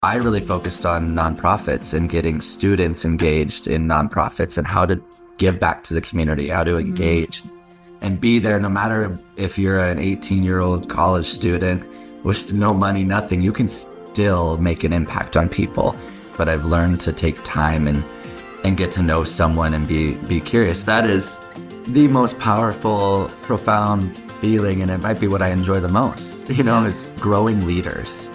I really focused on nonprofits and getting students engaged in nonprofits and how to give back to the community, how to engage and be there no matter if you're an 18-year-old college student with no money, nothing, you can still make an impact on people. But I've learned to take time and get to know someone and be curious. That is the most powerful, profound feeling, and it might be what I enjoy the most, is growing leaders.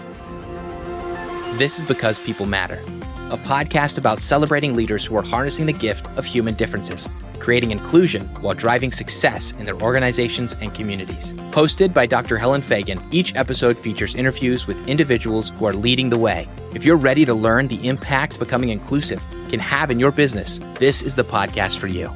This is Because People Matter, a podcast about celebrating leaders who are harnessing the gift of human differences, creating inclusion while driving success in their organizations and communities. Hosted by Dr. Helen Fagan, each episode features interviews with individuals who are leading the way. If you're ready to learn the impact becoming inclusive can have in your business, this is the podcast for you.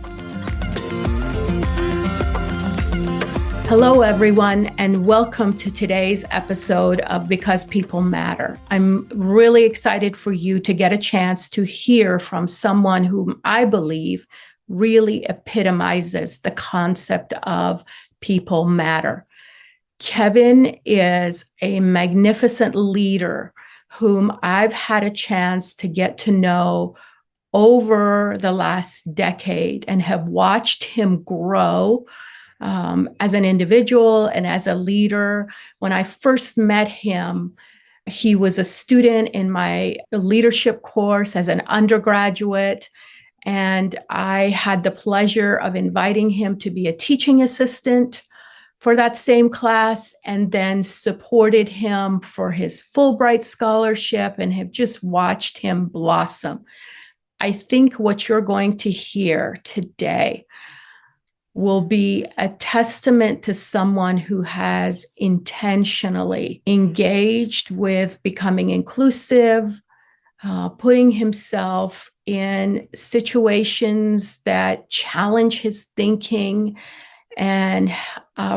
Hello, everyone, and welcome to today's episode of Because People Matter. I'm really excited for you to get a chance to hear from someone whom I believe really epitomizes the concept of people matter. Kevin is a magnificent leader whom I've had a chance to get to know over the last decade and have watched him grow as an individual and as a leader. When I first met him, he was a student in my leadership course as an undergraduate, and I had the pleasure of inviting him to be a teaching assistant for that same class, and then supported him for his Fulbright scholarship and have just watched him blossom. I think what you're going to hear today will be a testament to someone who has intentionally engaged with becoming inclusive, putting himself in situations that challenge his thinking, and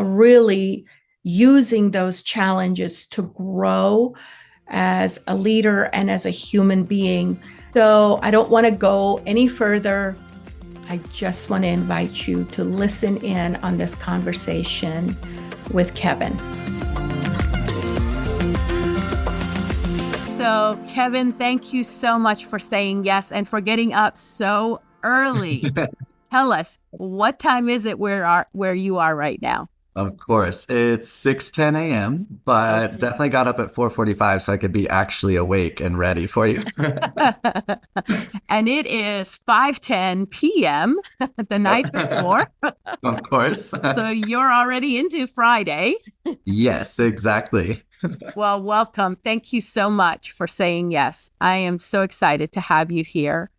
really using those challenges to grow as a leader and as a human being. So I don't want to go any further. I just want to invite you to listen in on this conversation with Kevin. So, Kevin, thank you so much for saying yes and for getting up so early. Tell us, what time is it where you are right now? Of course, it's 6:10 a.m., but definitely got up at 4:45 so I could be actually awake and ready for you. And it is 5:10 p.m. the night before. Of course. So you're already into Friday. Yes, exactly. Well, welcome. Thank you so much for saying yes. I am so excited to have you here.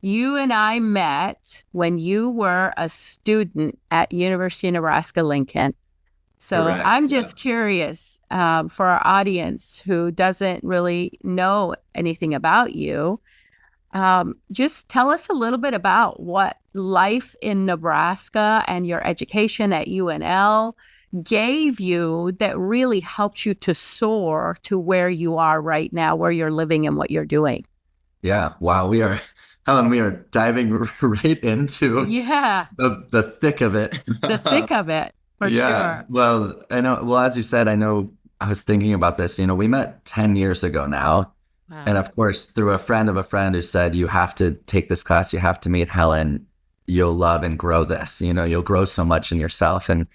You and I met when you were a student at University of Nebraska, Lincoln. So Correct. I'm just curious for our audience who doesn't really know anything about you. Just tell us a little bit about what life in Nebraska and your education at UNL gave you that really helped you to soar to where you are right now, where you're living and what you're doing. Yeah. Wow. Helen, we are diving right into the thick of it. The thick of it, for sure. Well, I know. Well, as you said, I was thinking about this. We met 10 years ago now. Wow. And of course, through a friend of a friend who said, you have to take this class, you have to meet Helen, you'll love and grow this. You'll grow so much in yourself. And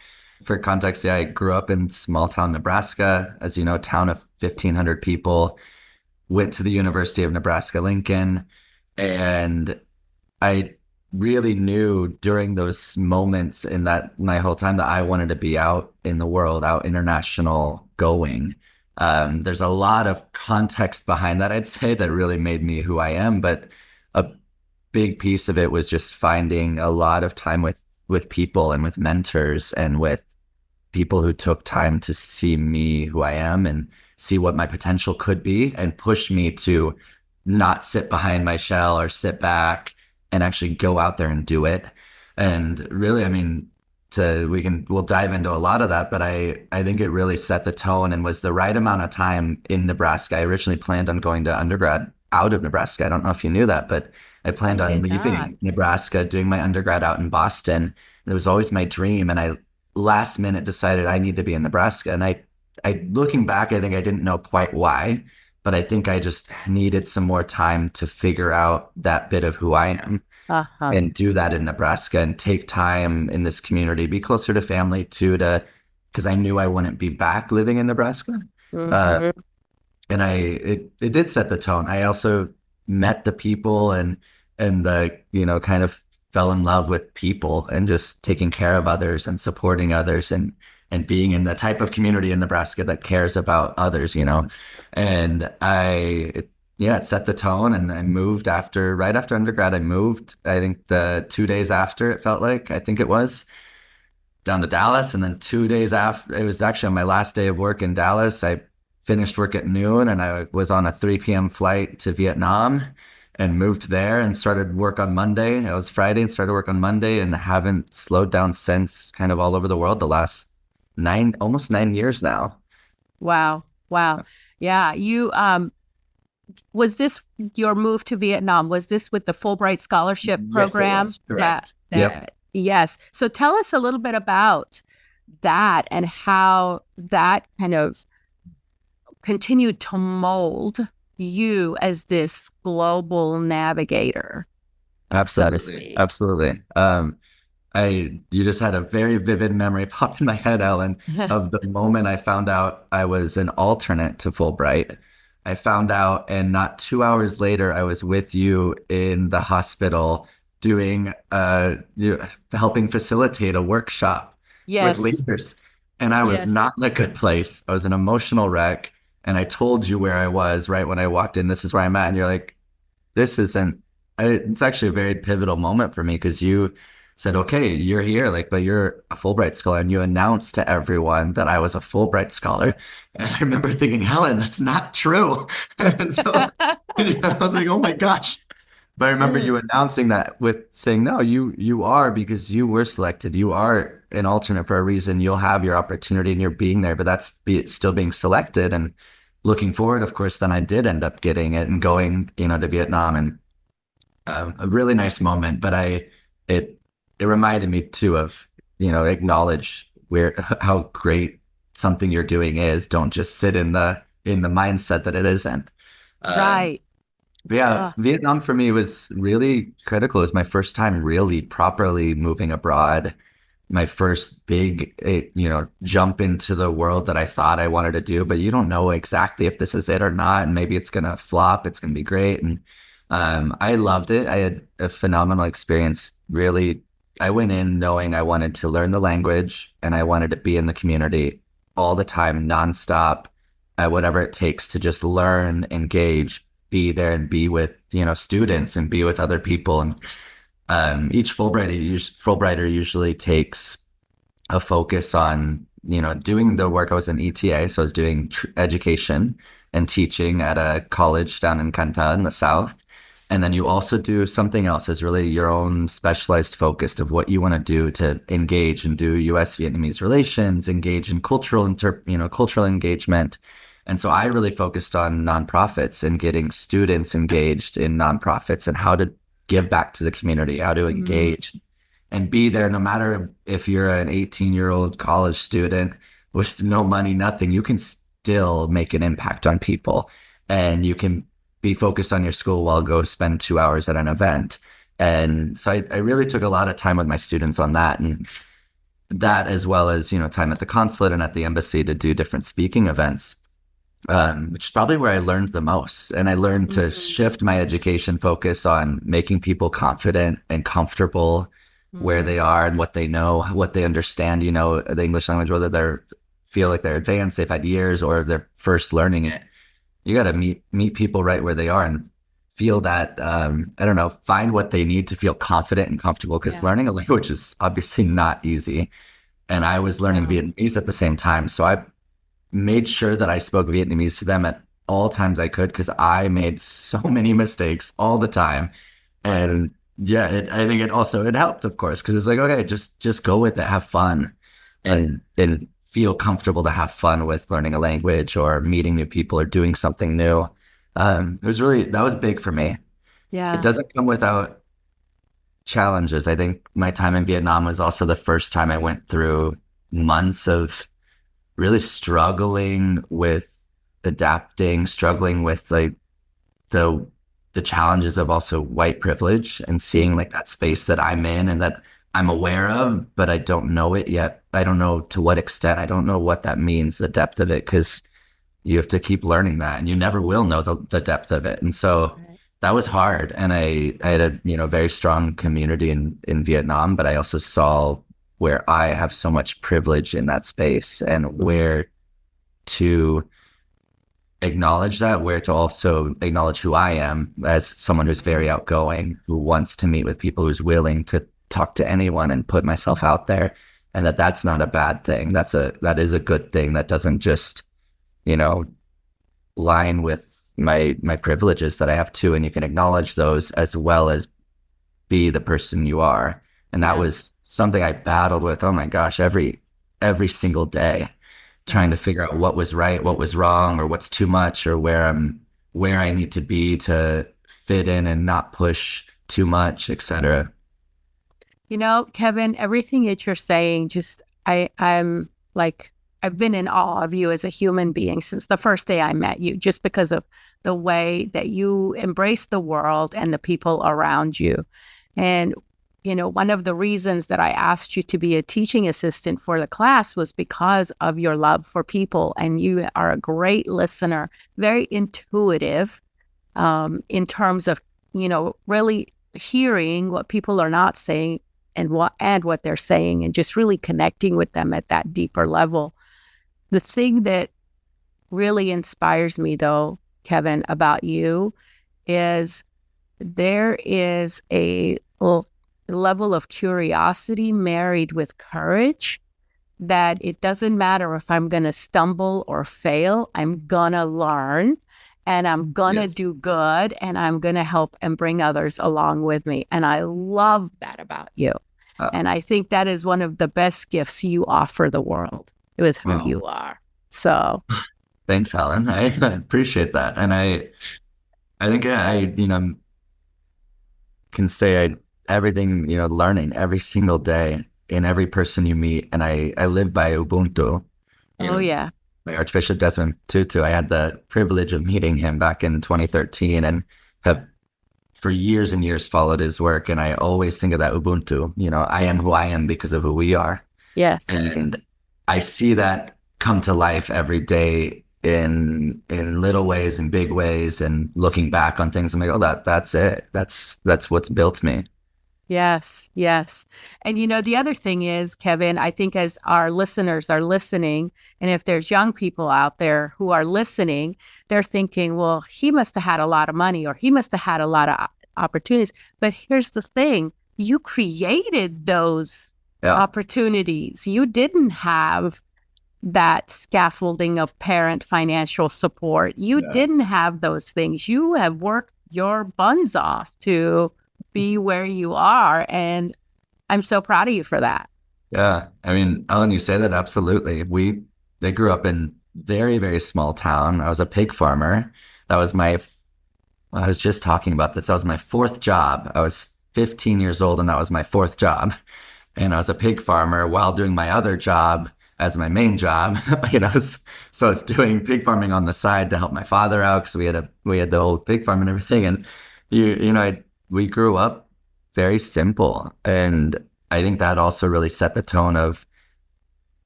for context, I grew up in small town Nebraska, as you know, town of 1,500 people, went to the University of Nebraska, Lincoln. And I really knew during those moments in that my whole time that I wanted to be out in the world, out international going. There's a lot of context behind that, I'd say, that really made me who I am. But a big piece of it was just finding a lot of time with people and with mentors and with people who took time to see me who I am and see what my potential could be and push me to not sit behind my shell or sit back and actually go out there and do it. And really, we'll dive into a lot of that, but I think it really set the tone and was the right amount of time in Nebraska. I originally planned on going to undergrad out of Nebraska. I don't know if you knew that, but I planned on leaving Nebraska, doing my undergrad out in Boston. It was always my dream. And I last minute decided I need to be in Nebraska. And I looking back, I think I didn't know quite why, but I think I just needed some more time to figure out that bit of who I am Uh-huh. and do that in Nebraska and take time in this community, be closer to family too, because I knew I wouldn't be back living in Nebraska. Uh, Mhm. and it did set the tone. I also met the people and kind of fell in love with people and just taking care of others and supporting others and being in the type of community in Nebraska that cares about others. And it set the tone, and I moved right after undergrad. I moved, I think the 2 days after, it felt like, I think it was, down to Dallas. And then 2 days after, it was actually on my last day of work in Dallas. I finished work at noon and I was on a 3 p.m. flight to Vietnam and moved there and started work on Monday. It was Friday and started work on Monday and haven't slowed down since, kind of all over the world the last almost 9 years now. Wow. Wow. Yeah. Was this your move to Vietnam? Was this with the Fulbright scholarship program? Yes, it was. Correct. Yes. So tell us a little bit about that and how that kind of continued to mold you as this global navigator. Absolutely. So to speak. Absolutely. You just had a very vivid memory pop in my head, Ellen, of the moment I found out I was an alternate to Fulbright. I found out, and not 2 hours later, I was with you in the hospital doing, helping facilitate a workshop Yes. with leaders. And I was Yes. not in a good place. I was an emotional wreck. And I told you where I was right when I walked in. This is where I'm at. And you're like, this isn't, it's actually a very pivotal moment for me because you said, okay, you're here, like, but you're a Fulbright scholar. And you announced to everyone that I was a Fulbright scholar. And I remember thinking, Helen, that's not true. And so I was like, oh my gosh. But I remember you announcing that with saying, no, you are, because you were selected. You are an alternate for a reason. You'll have your opportunity and you're being there, but still being selected. And looking forward, of course, then I did end up getting it and going, to Vietnam, and a really nice moment. But it reminded me too of, acknowledge how great something you're doing is. Don't just sit in the mindset that it isn't. Right. But yeah, Vietnam for me was really critical. It was my first time really properly moving abroad. My first big, jump into the world that I thought I wanted to do, but you don't know exactly if this is it or not. And maybe it's going to flop. It's going to be great. And I loved it. I had a phenomenal experience. Really, I went in knowing I wanted to learn the language and I wanted to be in the community all the time, nonstop, whatever it takes to just learn, engage, be there and be with, students and be with other people. And each Fulbrighter usually takes a focus on, doing the work. I was in ETA, so I was doing education and teaching at a college down in Canta in the South. And then you also do something else as really your own specialized focus of what you want to do to engage and do U.S.-Vietnamese relations, engage in cultural engagement. And so I really focused on nonprofits and getting students engaged in nonprofits and how to give back to the community, how to engage and be there. No matter if you're an 18-year-old college student with no money, nothing, you can still make an impact on people, and you can be focused on your school while go spend 2 hours at an event. And so I really took a lot of time with my students on that, and that as well as, time at the consulate and at the embassy to do different speaking events. Which is probably where I learned the most. And I learned to shift my education focus on making people confident and comfortable where they are and what they know, what they understand, the English language, whether they feel like they're advanced, they've had years, or if they're first learning it. You got to meet people right where they are and feel that, find what they need to feel confident and comfortable, because learning a language is obviously not easy. And I was learning Vietnamese at the same time. So I made sure that I spoke Vietnamese to them at all times I could, because I made so many mistakes all the time. And I think it helped, of course, because it's like, okay, just go with it, have fun, and feel comfortable to have fun with learning a language or meeting new people or doing something new. That was big for me. Yeah. It doesn't come without challenges. I think my time in Vietnam was also the first time I went through months of really struggling with adapting, struggling with like the the challenges of also white privilege and seeing like that space that I'm in and that I'm aware of, but I don't know it yet. I don't know to what extent. I don't know what that means, the depth of it, because you have to keep learning that and you never will know the depth of it. And so that was hard. And I had a, very strong community in Vietnam, but I also saw where I have so much privilege in that space and where to acknowledge that, where to also acknowledge who I am as someone who's very outgoing, who wants to meet with people, who's willing to talk to anyone and put myself out there, and that's not a bad thing. That is a good thing. That doesn't just, line with my privileges that I have too, and you can acknowledge those as well as be the person you are. And that was something I battled with, oh my gosh, every single day, trying to figure out what was right, what was wrong, or what's too much, or where I need to be to fit in and not push too much, etc. Kevin, everything that you're saying, I'm like, I've been in awe of you as a human being since the first day I met you, just because of the way that you embrace the world and the people around you. And, one of the reasons that I asked you to be a teaching assistant for the class was because of your love for people. And you are a great listener, very intuitive in terms of, really hearing what people are not saying and what they're saying, and just really connecting with them at that deeper level. The thing that really inspires me, though, Kevin, about you is there is a level of curiosity married with courage, that it doesn't matter if I'm going to stumble or fail, I'm going to learn and I'm going to do good, and I'm going to help and bring others along with me. And I love that about you. And I think that is one of the best gifts you offer the world with who you are. So thanks, Helen. I appreciate that. And I think I can say everything, learning every single day in every person you meet. And I live by Ubuntu. Yeah. By Archbishop Desmond Tutu. I had the privilege of meeting him back in 2013 and have for years and years followed his work. And I always think of that Ubuntu, I am who I am because of who we are. Yes. And I see that come to life every day in little ways and big ways, and looking back on things, I'm like, oh, that's it. That's what's built me. Yes, yes. And the other thing is, Kevin, I think as our listeners are listening, and if there's young people out there who are listening, they're thinking, well, he must have had a lot of money, or he must have had a lot of opportunities. But here's the thing, you created those opportunities. You didn't have that scaffolding of parent financial support. You didn't have those things. You have worked your buns off to be where you are. And I'm so proud of you for that. Yeah. I mean, Ellen, you say that absolutely. They grew up in very, very small town. I was a pig farmer. I was just talking about this. That was my fourth job. I was 15 years old and that was my fourth job. And I was a pig farmer while doing my other job as my main job, so I was doing pig farming on the side to help my father out, because we had the whole pig farm and everything. And we grew up very simple. And I think that also really set the tone of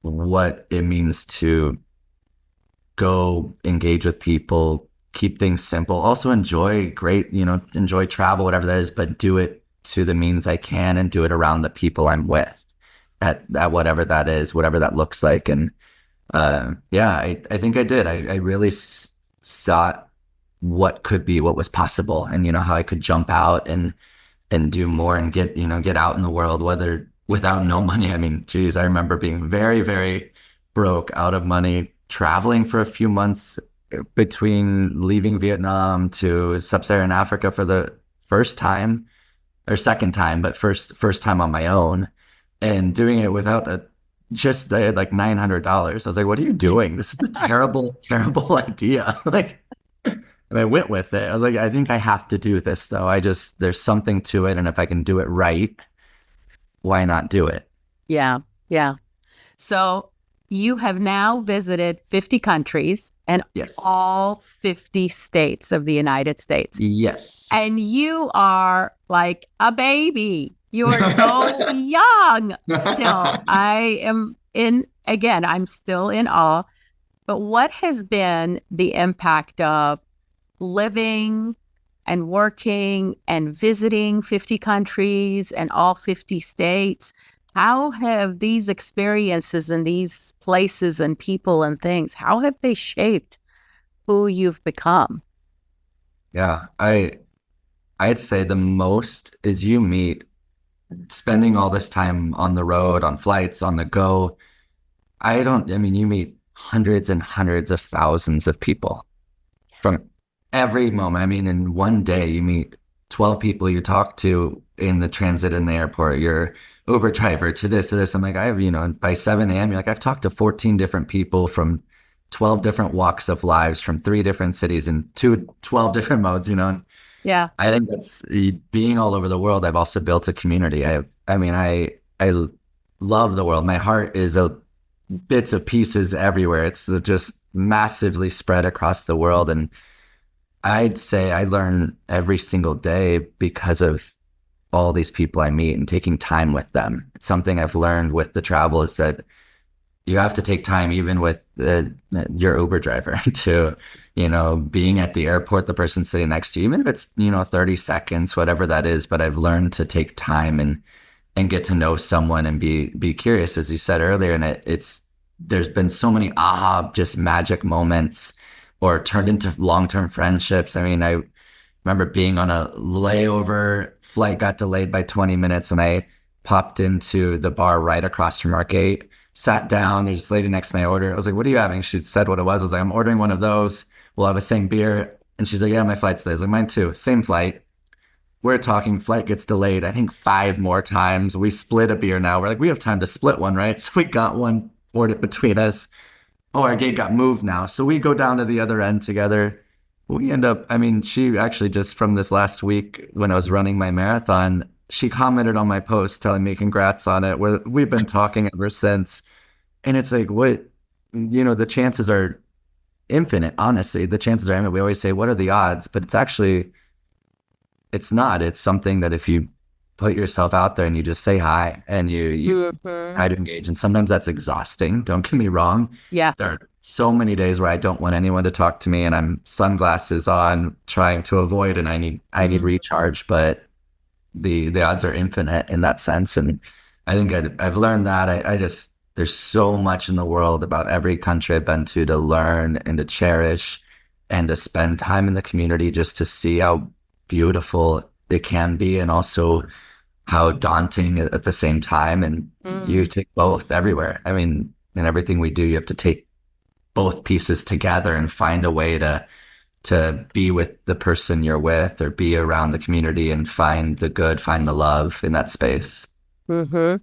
what it means to go engage with people, keep things simple, also enjoy travel, whatever that is, but do it to the means I can and do it around the people I'm with at whatever that is, whatever that looks like. And I think I did. I really saw what was possible, and how I could jump out and do more and get out in the world, whether without no money. I mean, geez, I remember being very, very broke, out of money, traveling for a few months between leaving Vietnam to sub-Saharan Africa for the first time, or second time, but first time on my own, and doing it without I had like $900. I was like, what are you doing? This is a terrible, terrible idea. And I went with it. I was like, I think I have to do this though. There's something to it. And if I can do it right, why not do it? Yeah. Yeah. So you have now visited 50 countries and Yes. all 50 states of the United States. Yes. And you are like a baby. You are so young still. I'm still in awe. But what has been the impact of living and working and visiting 50 countries and all 50 states? How have these experiences and these places and people and things, how have they shaped who you've become? Yeah, I'd say the most is you meet spending all this time on the road, on flights, on the go. I mean, you meet hundreds and hundreds of thousands of people from every moment. I mean, in one day, you meet 12 people you talk to in the transit in the airport, your Uber driver to this, to this. I'm like, by 7 a.m., you're like, I've talked to 14 different people from 12 different walks of lives from 3 different cities and 12 different modes, And Yeah. I think that's being all over the world. I've also built a community. I love the world. My heart is bits of pieces everywhere. It's just massively spread across the world. And I'd say I learn every single day because of all these people I meet and taking time with them. It's something I've learned with the travel is that you have to take time even with your Uber driver to, being at the airport, the person sitting next to you, even if it's, 30 seconds, whatever that is. But I've learned to take time and get to know someone and be curious, as you said earlier. And there's been so many just magic moments or turned into long-term friendships. I mean, I remember being on a layover, flight got delayed by 20 minutes, and I popped into the bar right across from our gate, sat down. There's this lady next to my order. I was like, what are you having? She said what it was. I was like, I'm ordering one of those. We'll have a same beer. And she's like, yeah, my flight's delayed. I was like, mine too. Same flight. We're talking, flight gets delayed, I think 5 more times. We split a beer now. We're like, we have time to split one, right? So we got one, poured it between us. Oh, our gate got moved now. So we go down to the other end together. We end up, she actually just from this last week when I was running my marathon, she commented on my post telling me congrats on it. We've been talking ever since. And it's like, the chances are infinite, honestly. The chances are infinite. We always say, what are the odds? But it's not. It's something that if you put yourself out there and you just say hi and you try to engage, and sometimes that's exhausting. Don't get me wrong. Yeah. There are so many days where I don't want anyone to talk to me and I'm sunglasses on trying to avoid, and I need recharge, but the odds are infinite in that sense. And I think I've learned that there's so much in the world about every country I've been to learn and to cherish and to spend time in the community just to see how beautiful it can be and also how daunting at the same time. And you take both everywhere. I mean, in everything we do, you have to take both pieces together and find a way to be with the person you're with or be around the community and find the good, find the love in that space. And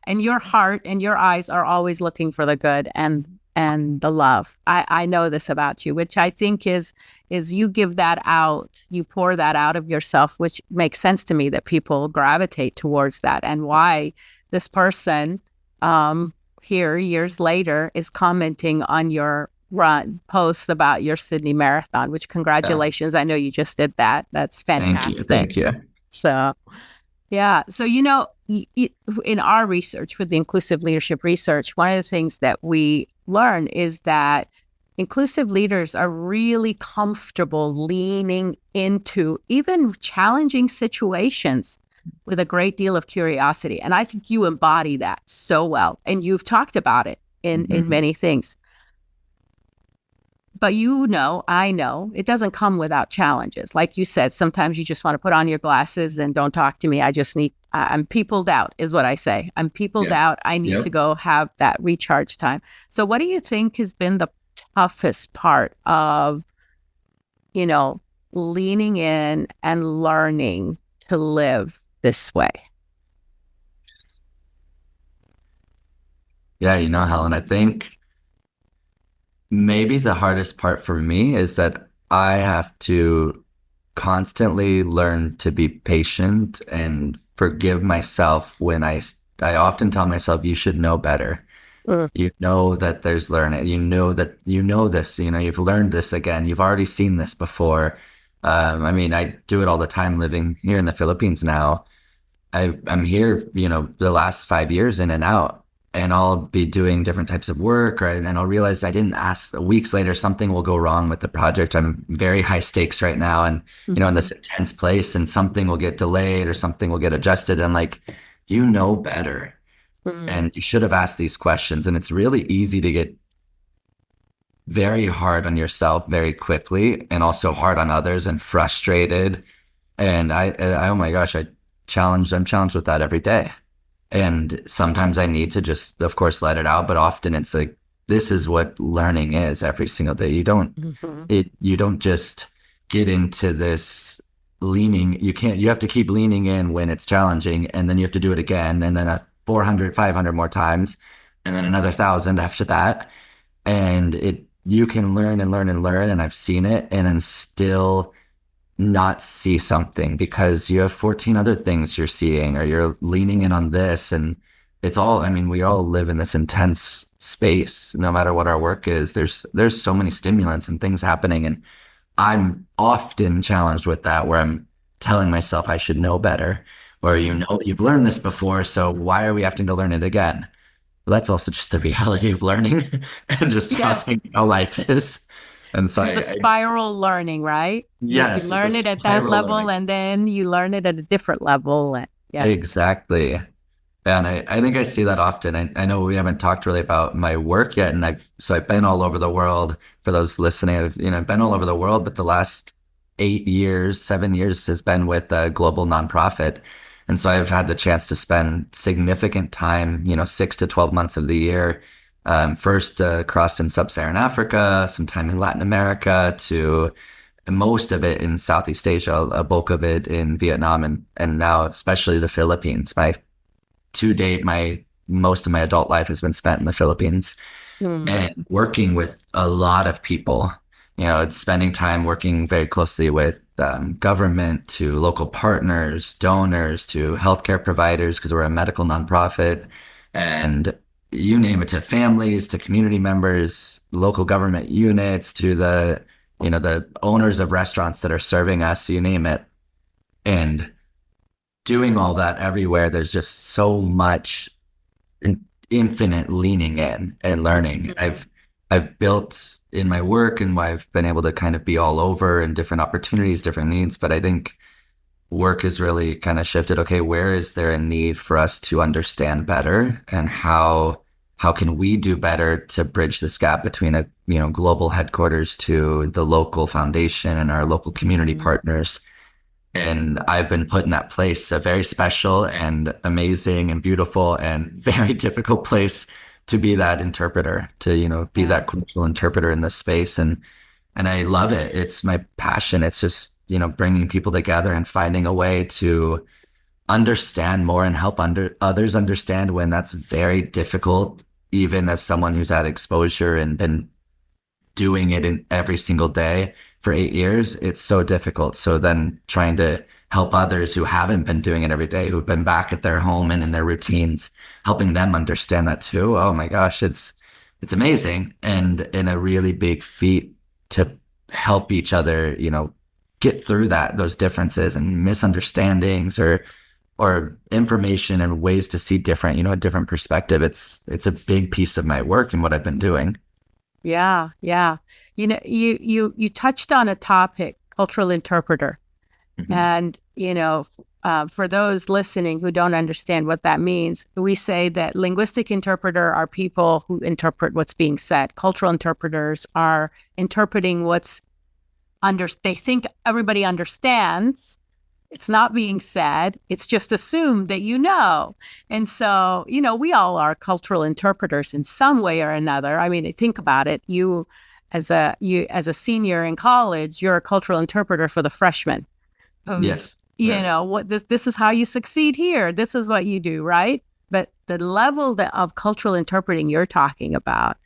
your heart and your eyes are always looking for the good and the love. I know this about you, which I think is you give that out, you pour that out of yourself, which makes sense to me that people gravitate towards that, and why this person here years later is commenting on your run posts about your Sydney Marathon, which congratulations. Yeah. I know you just did that. That's fantastic. Thank you. So, yeah. So, in our research with the inclusive leadership research, one of the things that we learn is that inclusive leaders are really comfortable leaning into even challenging situations with a great deal of curiosity. And I think you embody that so well. And you've talked about it in many things. But I know, it doesn't come without challenges. Like you said, sometimes you just want to put on your glasses and don't talk to me. I'm peopled out is what I say. I'm peopled out. I need to go have that recharge time. So what do you think has been the toughest part of, leaning in and learning to live this way? Yeah, Helen, I think maybe the hardest part for me is that I have to constantly learn to be patient and forgive myself when I often tell myself, you should know better. Mm. You know that there's learning. You know that you know this. You've learned this again. You've already seen this before. I mean, I do it all the time living here in the Philippines now. I'm here, the last 5 years in and out, and I'll be doing different types of work, right? And then I'll realize I didn't ask. Weeks later, something will go wrong with the project. I'm very high stakes right now, and in this intense place, and something will get delayed or something will get adjusted. And I'm like, better, Mm. and you should have asked these questions. And it's really easy to get very hard on yourself very quickly, and also hard on others and frustrated. And oh my gosh, I'm challenged with that every day. And sometimes I need to just, of course, let it out. But often it's like, this is what learning is every single day. You don't just get into this leaning. You have to keep leaning in when it's challenging. And then you have to do it again. And then 400, 500 more times. And then another 1,000 after that. And you can learn and learn and learn. And I've seen it. And then still not see something because you have 14 other things you're seeing, or you're leaning in on this. And it's all, I mean, we all live in this intense space, no matter what our work is. There's so many stimulants and things happening. And I'm often challenged with that, where I'm telling myself I should know better, or, you've learned this before, so why are we having to learn it again? Well, that's also just the reality of learning and just how life is. And so There's a spiral learning, right? Yes, you learn it at that level, and then you learn it at a different level. Yeah, exactly. And I think I see that often. I know we haven't talked really about my work yet, and I've been all over the world. For those listening, I've been all over the world, but the last 8 years, 7 years has been with a global nonprofit. And so I've had the chance to spend significant time, 6 to 12 months of the year. First crossed in sub-Saharan Africa, some time in Latin America, to most of it in Southeast Asia, a bulk of it in Vietnam, and now especially the Philippines. To date, most of my adult life has been spent in the Philippines, and working with a lot of people. It's spending time working very closely with government, to local partners, donors, to healthcare providers, because we're a medical nonprofit, and you name it, to families, to community members, local government units, to the owners of restaurants that are serving us, you name it. And doing all that everywhere, there's just so much infinite leaning in and learning. I've built in my work, and I've been able to kind of be all over in different opportunities, different needs. But I think work has really kind of shifted. Okay, where is there a need for us to understand better, and how can we do better to bridge this gap between a global headquarters to the local foundation and our local community partners? And I've been put in that place, a very special and amazing and beautiful and very difficult place, to be that interpreter, to be that cultural interpreter in this space. And I love it. It's my passion. It's just bringing people together and finding a way to understand more and help others understand, when that's very difficult, even as someone who's had exposure and been doing it in every single day for 8 years. It's so difficult. So then trying to help others who haven't been doing it every day, who've been back at their home and in their routines, helping them understand that too. Oh my gosh, it's amazing, and in a really big feat to help each other, get through those differences and misunderstandings, or information and ways to see different, a different perspective. It's a big piece of my work and what I've been doing. Yeah. You touched on a topic, cultural interpreter. Mm-hmm. And, for those listening who don't understand what that means, we say that linguistic interpreter are people who interpret what's being said. Cultural interpreters are interpreting they think everybody understands. It's not being said. It's just assumed that And so, we all are cultural interpreters in some way or another. I mean, think about it. You as a senior in college, you're a cultural interpreter for the freshmen. Yes. What this is how you succeed here. This is what you do, right? But the level of cultural interpreting you're talking about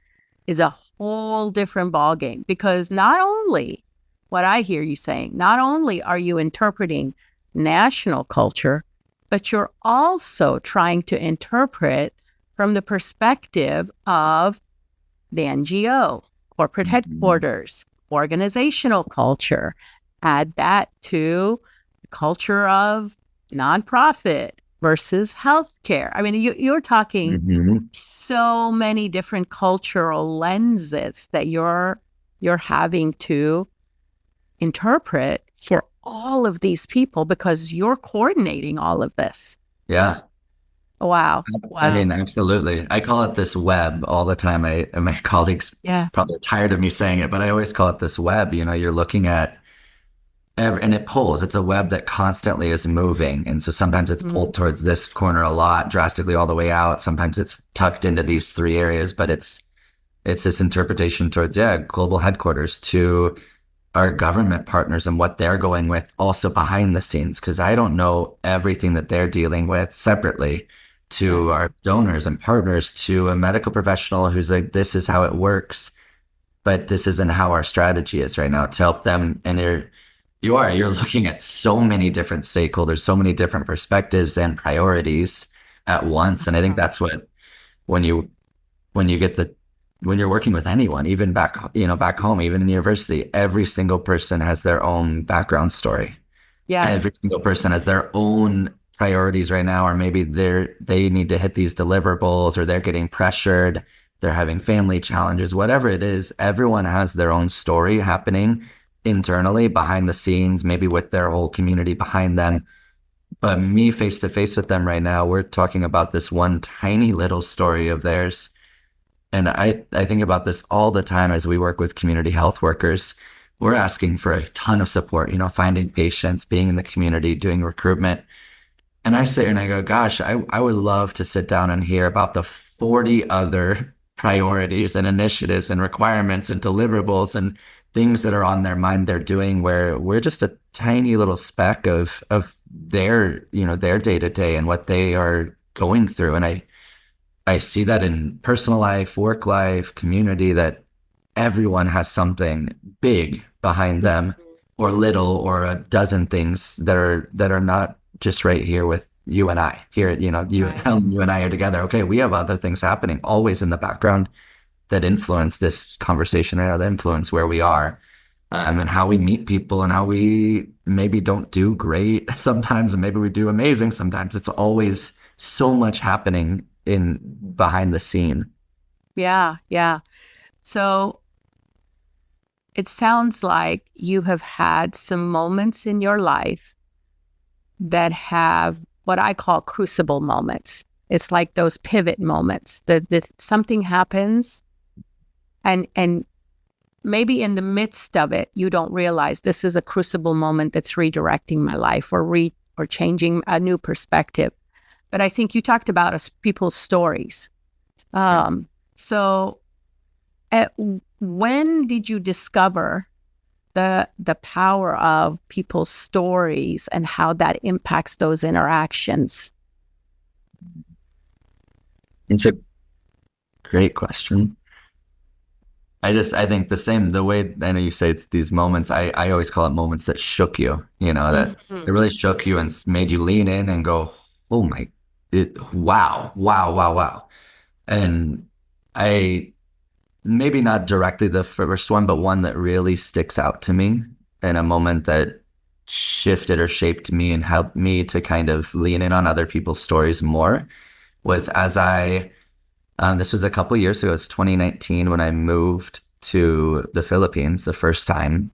is a whole different ballgame, because not only, what I hear you saying, not only are you interpreting national culture, but you're also trying to interpret from the perspective of the NGO, corporate headquarters, organizational culture. Add that to the culture of nonprofit versus healthcare. I mean, you're talking so many different cultural lenses that you're having to interpret for all of these people because you're coordinating all of this. Yeah. Wow. I mean, absolutely. I call it this web all the time. And my colleagues probably are tired of me saying it, but I always call it this web. You know, you're looking at and it pulls. It's a web that constantly is moving. And so sometimes it's pulled towards this corner a lot, drastically all the way out. Sometimes it's tucked into these three areas, but it's this interpretation towards, global headquarters, to our government partners and what they're going with also behind the scenes. Because I don't know everything that they're dealing with separately, to our donors and partners, to a medical professional who's like, this is how it works, but this isn't how our strategy is right now, to help them. And you're looking at so many different stakeholders, so many different perspectives and priorities at once. And I think that's what, when you're working with anyone, even back home, even in university, every single person has their own background story. Yeah. Every single person has their own priorities right now, or maybe they need to hit these deliverables, or they're getting pressured, they're having family challenges, whatever it is. Everyone has their own story happening internally, behind the scenes, maybe with their whole community behind them. But me face to face with them right now, we're talking about this one tiny little story of theirs. And I think about this all the time as we work with community health workers. We're asking for a ton of support, finding patients, being in the community, doing recruitment. And I sit here and I go, gosh, I would love to sit down and hear about the 40 other priorities and initiatives and requirements and deliverables and things that are on their mind they're doing, where we're just a tiny little speck of their day-to-day and what they are going through. And I see that in personal life, work life, community, that everyone has something big behind them, or little, or a dozen things that are not just right here with you and I. Here, Helen, you and I are together. Okay, we have other things happening always in the background that influence this conversation, or that influence where we are, and how we meet people, and how we maybe don't do great sometimes, and maybe we do amazing sometimes. It's always so much happening in behind the scene. Yeah. So it sounds like you have had some moments in your life that have what I call crucible moments. It's like those pivot moments that something happens, and maybe in the midst of it, you don't realize this is a crucible moment that's redirecting my life, or changing a new perspective. But I think you talked about people's stories. So when did you discover the power of people's stories and how that impacts those interactions? It's a great question. I think the way, I know you say it's these moments, I always call it moments that shook you, that it really shook you and made you lean in and go, oh wow. And maybe not directly the first one, but one that really sticks out to me, and a moment that shifted or shaped me and helped me to kind of lean in on other people's stories more, was as this was a couple of years ago. It's 2019 when I moved to the Philippines the first time.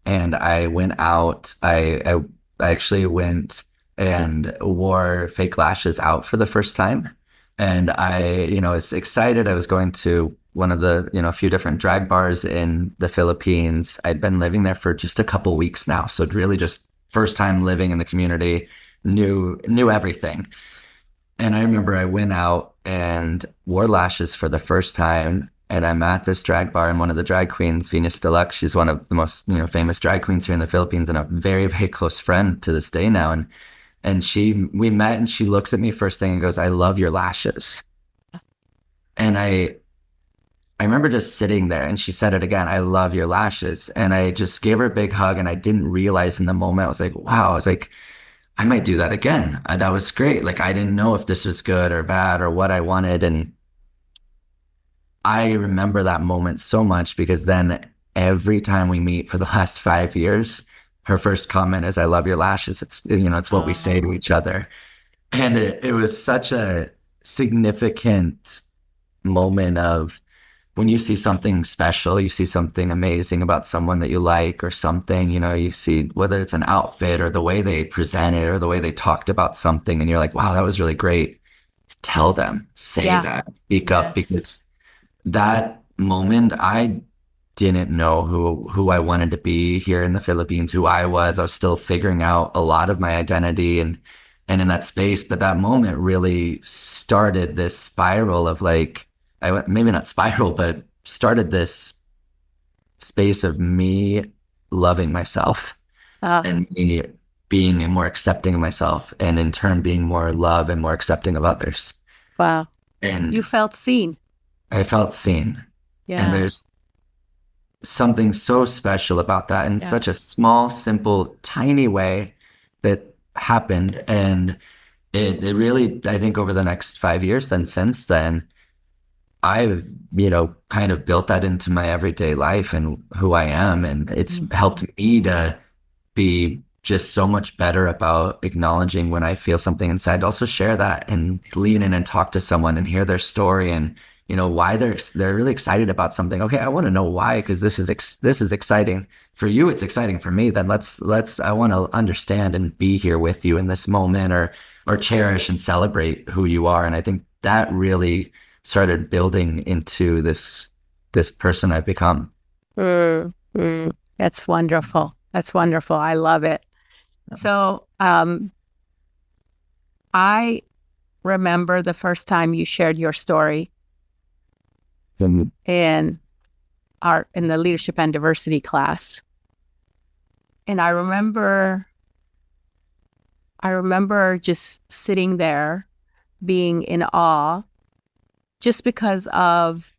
And I went out, I actually went and wore fake lashes out for the first time. And I was excited. I was going to one of the, a few different drag bars in the Philippines. I'd been living there for just a couple weeks now. So really just first time living in the community, knew everything. And I remember I went out and wore lashes for the first time. And I'm at this drag bar, and one of the drag queens, Venus Deluxe, she's one of the most, famous drag queens here in the Philippines, and a very, very close friend to this day now. And we met, and she looks at me first thing and goes, "I love your lashes." And I remember just sitting there, and she said it again, "I love your lashes." And I just gave her a big hug, and I didn't realize in the moment, I was like, wow, I was like, I might do that again. That was great. Like, I didn't know if this was good or bad or what I wanted. And I remember that moment so much because then every time we meet for the last 5 years, her first comment is, "I love your lashes." It's what we say to Oh, each other. And it was such a significant moment of when you see something special, you see something amazing about someone that you like or something, you see whether it's an outfit or the way they presented or the way they talked about something, and you're like, wow, that was really great. Tell them, say yeah. that, speak up, Yes. because that moment, I didn't know who I wanted to be here in the Philippines, who I was. I was still figuring out a lot of my identity and in that space. But that moment really started this spiral of like, I went, maybe not spiral, but started this space of me loving myself Uh, and me being more accepting of myself, and in turn being more love and more accepting of others. wow. You And felt seen. I felt seen. And Yeah. there's something so special about that in Yeah. such a small, simple, tiny way that happened. And it really, I think over the next 5 years, then since then, I've, kind of built that into my everyday life and who I am. And it's helped Mhm. me to be just so much better about acknowledging when I feel something inside. Also share that and lean in and talk to someone and hear their story and why they're really excited about something. Okay, I want to know why, because this is exciting for you. It's exciting for me. Then let's I want to understand and be here with you in this moment, or cherish and celebrate who you are. And I think that really started building into this person I've become. Mm, mm. That's wonderful. That's wonderful. I love it. So, I remember the first time you shared your story Mhm. in in the leadership and diversity class. And I remember just sitting there being in awe just because of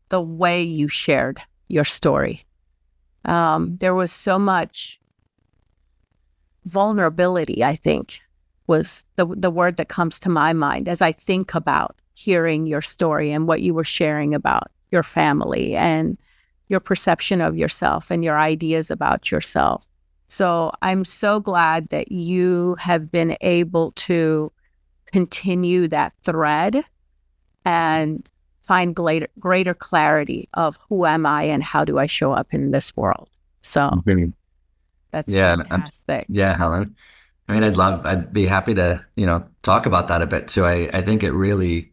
the way you shared your story. There was so much vulnerability, I think, was the word that comes to my mind as I think about hearing your story and what you were sharing about your family and your perception of yourself and your ideas about yourself. So I'm so glad that you have been able to continue that thread and find greater clarity of who am I and how do I show up in this world. So Mhm. that's Yeah, fantastic. yeah, Helen. I mean, I'd be happy to, talk about that a bit too. I think it really,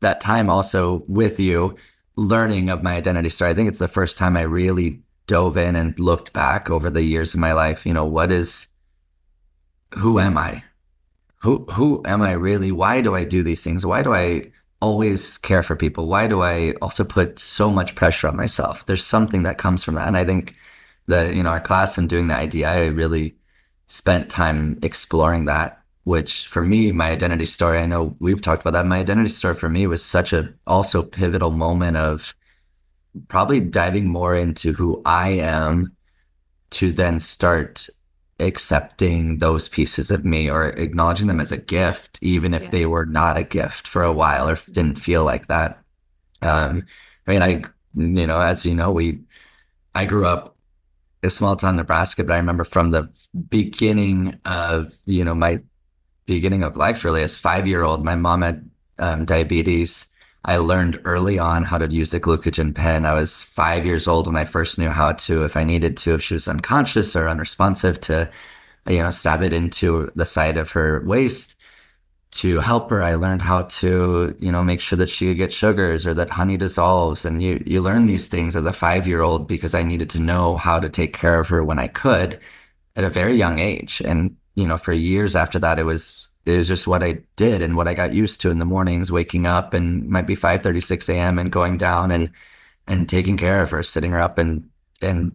that time also with you, learning of my identity story, I think it's the first time I really dove in and looked back over the years of my life. Who am I? Who am I really? Why do I do these things? Why do I always care for people? Why do I also put so much pressure on myself? There's something that comes from that. And I think that, our class and doing the IDI really spent time exploring that, which for me, my identity story, I know we've talked about that. My identity story for me was such a also pivotal moment of probably diving more into who I am to then start accepting those pieces of me or acknowledging them as a gift, even if Yeah. they were not a gift for a while or didn't feel like that. I mean, as you know, I grew up in a small town, Nebraska, but I remember from the beginning of, my beginning of life, really, as 5-year-old, my mom had diabetes. I learned early on how to use a glucogen pen. I was 5 years old when I first knew how to, if I needed to, if she was unconscious or unresponsive, to, stab it into the side of her waist to help her. I learned how to, make sure that she could get sugars or that honey dissolves. And you learn these things as a 5-year-old because I needed to know how to take care of her when I could at a very young age. And, for years after that, it was just what I did and what I got used to in the mornings, waking up and it might be 5:36 a.m. and going down and taking care of her, sitting her up and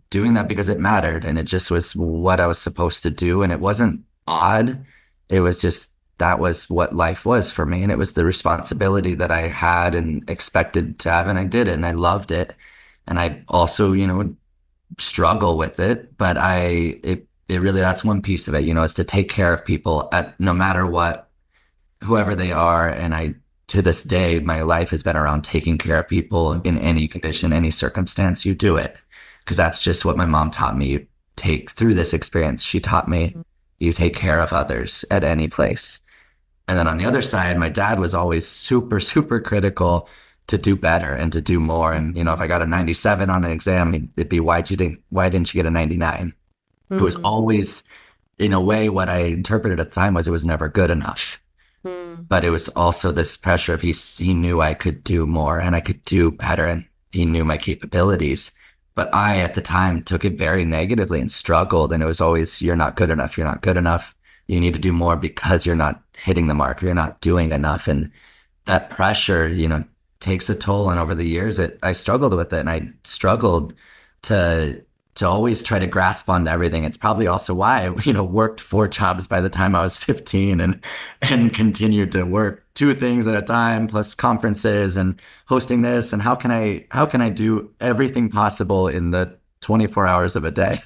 doing that because it mattered. And it just was what I was supposed to do. And it wasn't odd. It was just that was what life was for me. And it was the responsibility that I had and expected to have. And I did it and I loved it. And I also, struggle with it, but it really, that's one piece of it, is to take care of people at no matter what, whoever they are. And to this day, my life has been around taking care of people in any condition, any circumstance. You do it, because that's just what my mom taught me. You take through this experience. She taught me you take care of others at any place. And then on the other side, my dad was always super, super critical to do better and to do more. And, if I got a 97 on an exam, it'd be, why didn't you get a 99? It was always, in a way, what I interpreted at the time was it was never good enough. But it was also this pressure of he knew I could do more and I could do better, and he knew my capabilities. But I, at the time, took it very negatively and struggled. And it was always, you're not good enough. You're not good enough. You need to do more because you're not hitting the mark. You're not doing enough. And that pressure, takes a toll. And over the years, I struggled with it, and I struggled to always try to grasp onto everything. It's probably also why I, worked 4 jobs by the time I was 15 and continued to work 2 things at a time, plus conferences and hosting this. And how can I do everything possible in the 24 hours of a day?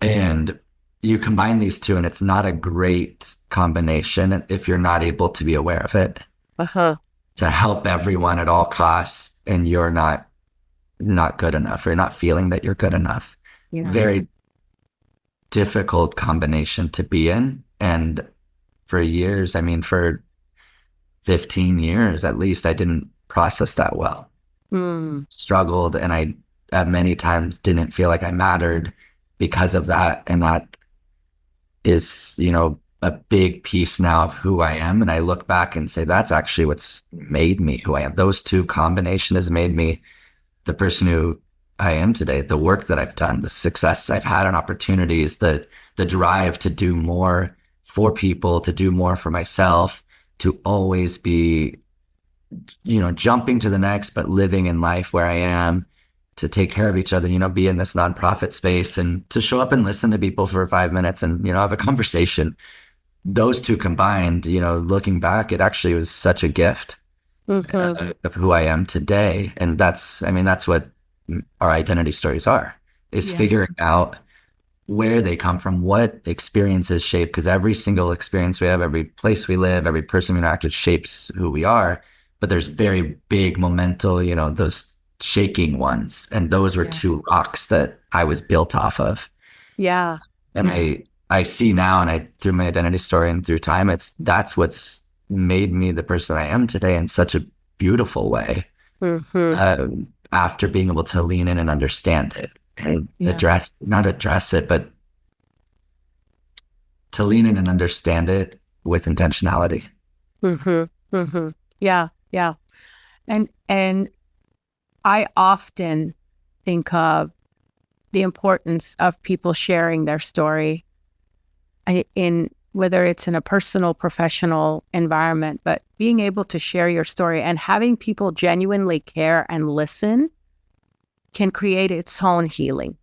And you combine these two, and it's not a great combination if you're not able to be aware of it. To help everyone at all costs, and you're not good enough, or not feeling that you're good enough. Yeah. Very difficult combination to be in. And for years, for 15 years at least, I didn't process that well. Struggled, and I at many times didn't feel like I mattered because of that. And that is, a big piece now of who I am. And I look back and say, that's actually what's made me who I am. Those two combination has made me the person who I am today. The work that I've done, the success I've had and opportunities, the drive to do more for people, to do more for myself, to always be, jumping to the next, but living in life where I am, to take care of each other, be in this nonprofit space, and to show up and listen to people for 5 minutes and, have a conversation. Those two combined, looking back, it actually was such a gift of who I am today. And that's what our identity stories are, is figuring out where they come from, what experiences shape, because every single experience we have, every place we live, every person we interact with shapes who we are. But there's very big momental, those shaking ones. And those were 2 rocks that I was built off of. Yeah. And I see now, and through my identity story and through time, that's what's made me the person I am today in such a beautiful way. After being able to lean in and understand it and not address it, but to lean in and understand it with intentionality. Yeah. And I often think of the importance of people sharing their story in whether it's in a personal, professional environment, but being able to share your story and having people genuinely care and listen can create its own healing,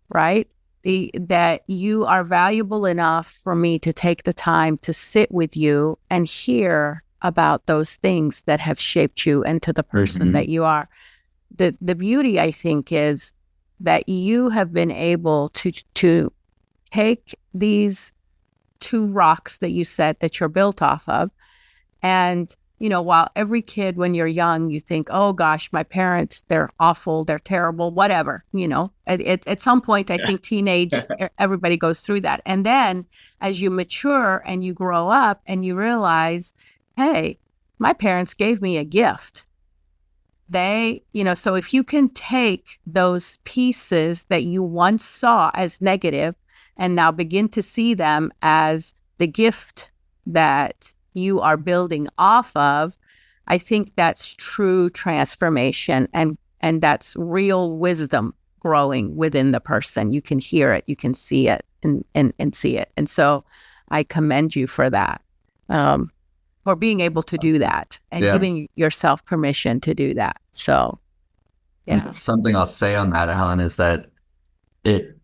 right? That you are valuable enough for me to take the time to sit with you and hear about those things that have shaped you into the person that you are. The beauty, I think, is that you have been able to take these 2 rocks that you said that you're built off of. And, while every kid, when you're young, you think, oh gosh, my parents, they're awful, they're terrible, whatever, at some point, I think teenage, everybody goes through that. And then as you mature and you grow up and you realize, hey, my parents gave me a gift. So if you can take those pieces that you once saw as negative and now begin to see them as the gift that you are building off of, I think that's true transformation, and that's real wisdom growing within the person. You can hear it, you can see it, and see it. And so I commend you for that, for being able to do that and giving yourself permission to do that. So, Something I'll say on that, Helen, is that it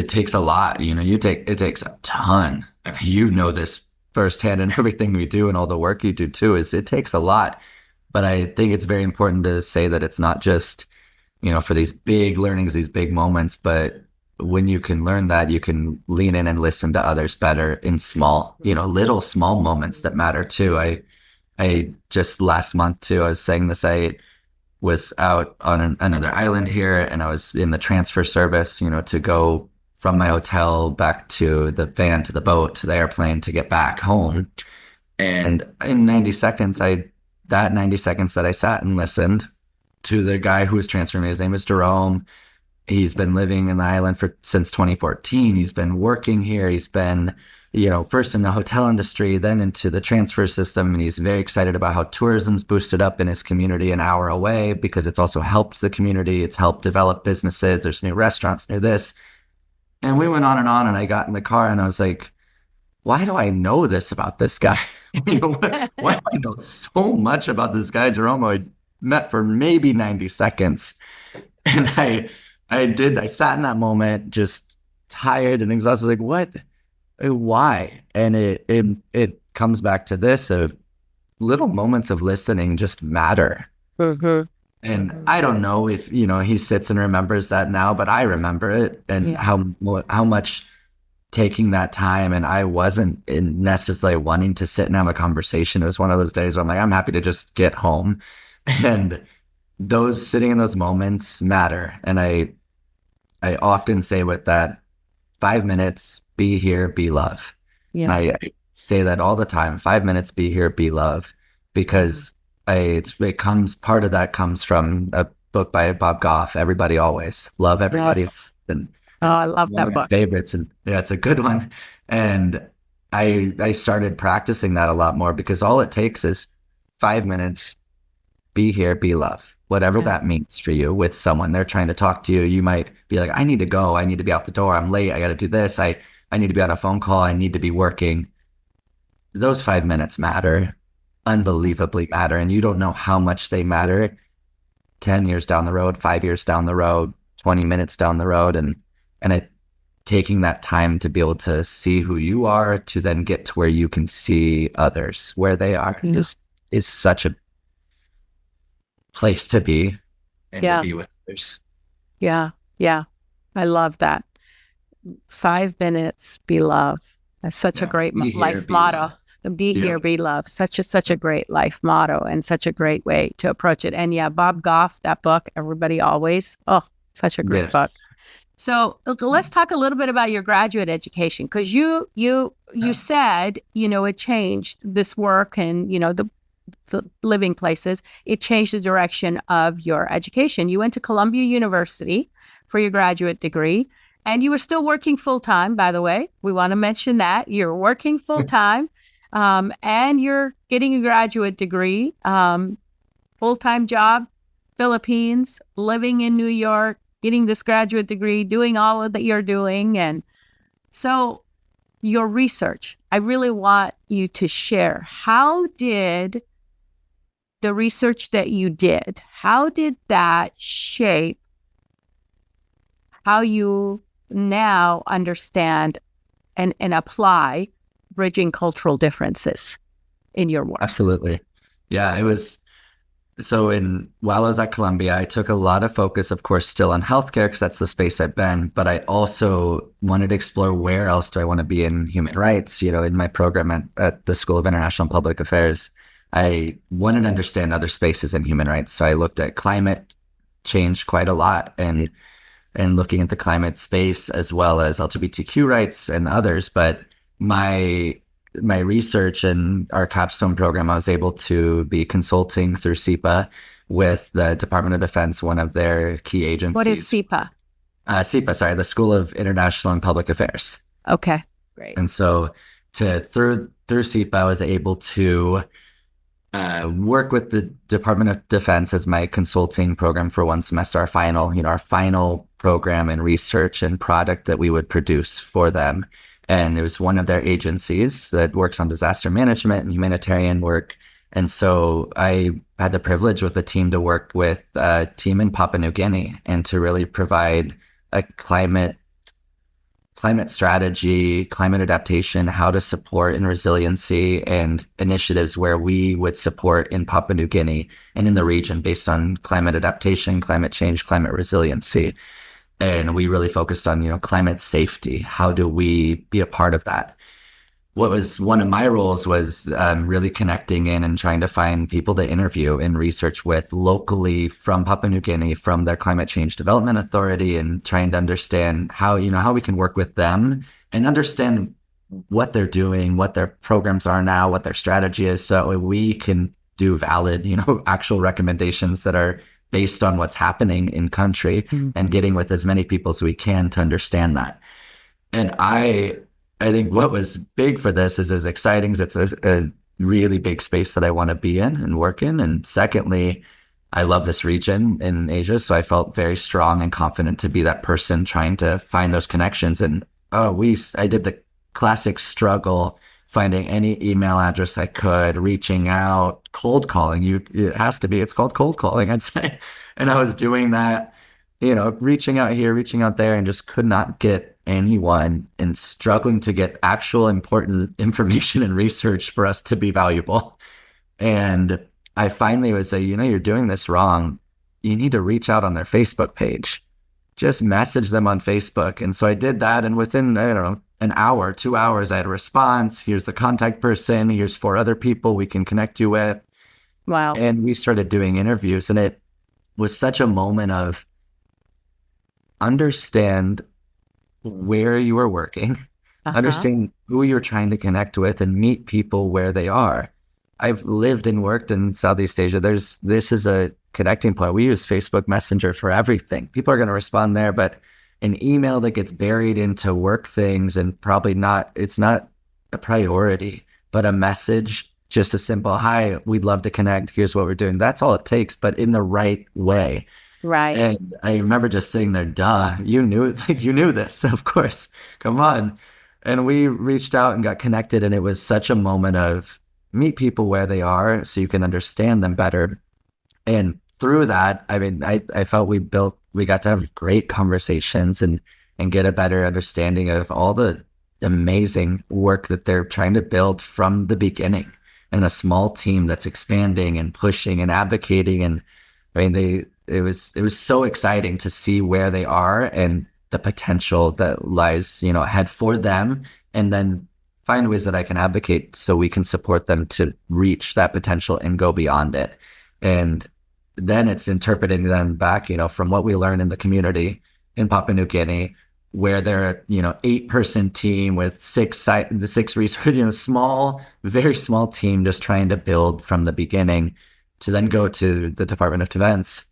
takes a lot. It takes a ton. This firsthand, and everything we do and all the work you do too, it takes a lot. But I think it's very important to say that it's not just, for these big learnings, these big moments, but when you can learn that, you can lean in and listen to others better in small, little small moments that matter too. I just last month too, I was saying this, I was out on another island here, and I was in the transfer service, to go from my hotel back to the van, to the boat, to the airplane to get back home. And in 90 seconds, that 90 seconds that I sat and listened to the guy who was transferring me, his name is Jerome. He's been living in the island since 2014. He's been working here. He's been, first in the hotel industry, then into the transfer system. And he's very excited about how tourism's boosted up in his community an hour away, because it's also helped the community. It's helped develop businesses. There's new restaurants near this. And we went on, and I got in the car and I was like, why do I know this about this guy? Why do I know so much about this guy, Jerome, I met for maybe 90 seconds? And I sat in that moment just tired and exhausted, like, what? Why? And it comes back to this of little moments of listening just matter. Mm-hmm. And I don't know if, he sits and remembers that now, but I remember it, and how much taking that time. And I wasn't necessarily wanting to sit and have a conversation. It was one of those days where I'm like, I'm happy to just get home. And those sitting in those moments matter. And I often say with that, 5 minutes, be here, be love. Yeah. And I say that all the time, 5 minutes, be here, be love, because part of that comes from a book by Bob Goff, Everybody Always. Love everybody. Yes. And I love that book. Favorites, and yeah, it's a good one. And I started practicing that a lot more, because all it takes is 5 minutes, be here, be love, whatever that means for you with someone. They're trying to talk to you. You might be like, I need to go. I need to be out the door. I'm late. I got to do this. I need to be on a phone call. I need to be working. Those 5 minutes matter, unbelievably matter. And you don't know how much they matter 10 years down the road, 5 years down the road, 20 minutes down the road. And taking that time to be able to see who you are, to then get to where you can see others where they are, just is such a place to be, and to be with others. Yeah. I love that. 5 minutes, be love. That's such a great life motto. Be here, be love. Such a great life motto, and such a great way to approach it. And Bob Goff, that book, Everybody Always. Oh, such a great book. So let's talk a little bit about your graduate education, because you said, it changed this work and, the living places. It changed the direction of your education. You went to Columbia University for your graduate degree, and you were still working full time, by the way. We want to mention that. You're working full time, and you're getting a graduate degree, full-time job, Philippines, living in New York, getting this graduate degree, doing all of that you're doing. And so your research, I really want you to share. How did the research that you did, how did that shape how you now understand and apply bridging cultural differences in your work? Absolutely. Yeah, it was. So while I was at Columbia, I took a lot of focus, of course, still on healthcare, because that's the space I've been. But I also wanted to explore, where else do I want to be in human rights? In my program at the School of International and Public Affairs, I wanted to understand other spaces in human rights. So I looked at climate change quite a lot, and looking at the climate space, as well as LGBTQ rights and others. But my research and our capstone program, I was able to be consulting through SEPA with the Department of Defense, one of their key agencies. What is SEPA? SEPA, the School of International and Public Affairs. Okay, great. And so through SEPA, I was able to work with the Department of Defense as my consulting program for one semester, our final program and research and product that we would produce for them. And it was one of their agencies that works on disaster management and humanitarian work. And so I had the privilege with the team to work with a team in Papua New Guinea, and to really provide a climate strategy, climate adaptation, how to support in resiliency, and initiatives where we would support in Papua New Guinea and in the region based on climate adaptation, climate change, climate resiliency. And we really focused on, climate safety. How do we be a part of that? What was one of my roles was really connecting in and trying to find people to interview and research with locally from Papua New Guinea, from their Climate Change Development Authority, and trying to understand how we can work with them and understand what they're doing, what their programs are now, what their strategy is, so we can do valid, actual recommendations that are based on what's happening in country, and getting with as many people as we can to understand that. And I think what was big for this is it was exciting. It's a really big space that I want to be in and work in. And secondly, I love this region in Asia. So I felt very strong and confident to be that person trying to find those connections. And I did the classic struggle, finding any email address I could, reaching out, cold calling. It's called cold calling, I'd say. And I was doing that, reaching out here, reaching out there, and just could not get anyone, and struggling to get actual important information and research for us to be valuable. And I finally would say, you're doing this wrong. You need to reach out on their Facebook page. Just message them on Facebook. And so I did that. And within, I don't know, an hour, 2 hours, I had a response. Here's the contact person. Here's 4 other people we can connect you with. Wow. And we started doing interviews. And it was such a moment of understand where you are working, understand who you're trying to connect with, and meet people where they are. I've lived and worked in Southeast Asia. This is a connecting point. We use Facebook Messenger for everything. People are going to respond there, but an email that gets buried into work things and it's not a priority, but a message, just a simple, hi, we'd love to connect. Here's what we're doing. That's all it takes, but in the right way. Right. And I remember just sitting there, duh, you knew this, of course, come on. And we reached out and got connected. And it was such a moment of meet people where they are so you can understand them better. And through that, I mean, I felt we got to have great conversations and get a better understanding of all the amazing work that they're trying to build from the beginning, and a small team that's expanding and pushing and advocating. And I mean, it was so exciting to see where they are and the potential that lies, ahead for them, and then find ways that I can advocate so we can support them to reach that potential and go beyond it. And then it's interpreting them back, from what we learn in the community in Papua New Guinea, where they're a 8-person team with 6 research, small, very small team, just trying to build from the beginning, to then go to the Department of Defense.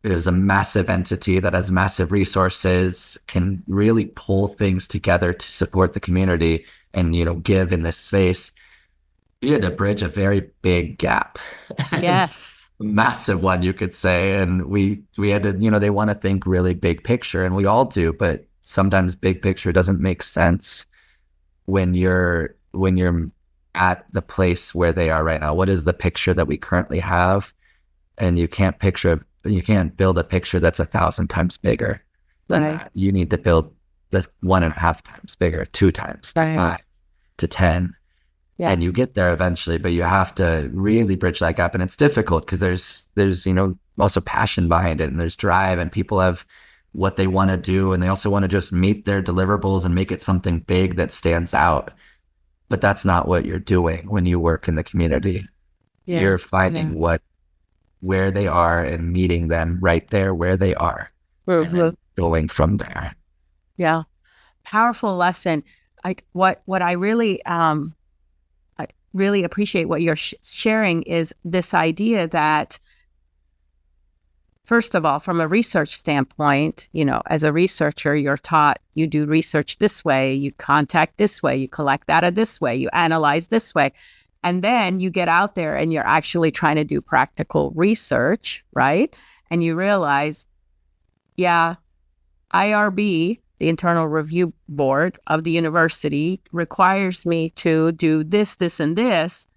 It is a massive entity that has massive resources, can really pull things together to support the community and, give in this space. We had to bridge a very big gap. Yes. A massive one, you could say. And we had to, they want to think really big picture, and we all do, but sometimes big picture doesn't make sense when you're at the place where they are right now. What is the picture that we currently have? And you can't build a picture that's 1,000 times bigger than that. You need to build the 1.5 times bigger, 2 times, to 5 to 10. Yeah. And you get there eventually, but you have to really bridge that gap. And it's difficult because there's also passion behind it, and there's drive, and people have what they want to do, and they also want to just meet their deliverables and make it something big that stands out. But that's not what you're doing when you work in the community. Yeah. You're finding where they are and meeting them right there where they are, and then going from there. Yeah. Powerful lesson. What I really appreciate what you're sharing is this idea that, first of all, from a research standpoint, as a researcher, you're taught you do research this way, you contact this way, you collect data this way, you analyze this way. And then you get out there and you're actually trying to do practical research, right? And you realize, IRB, the Internal Review Board of the university, requires me to do this, this, and this.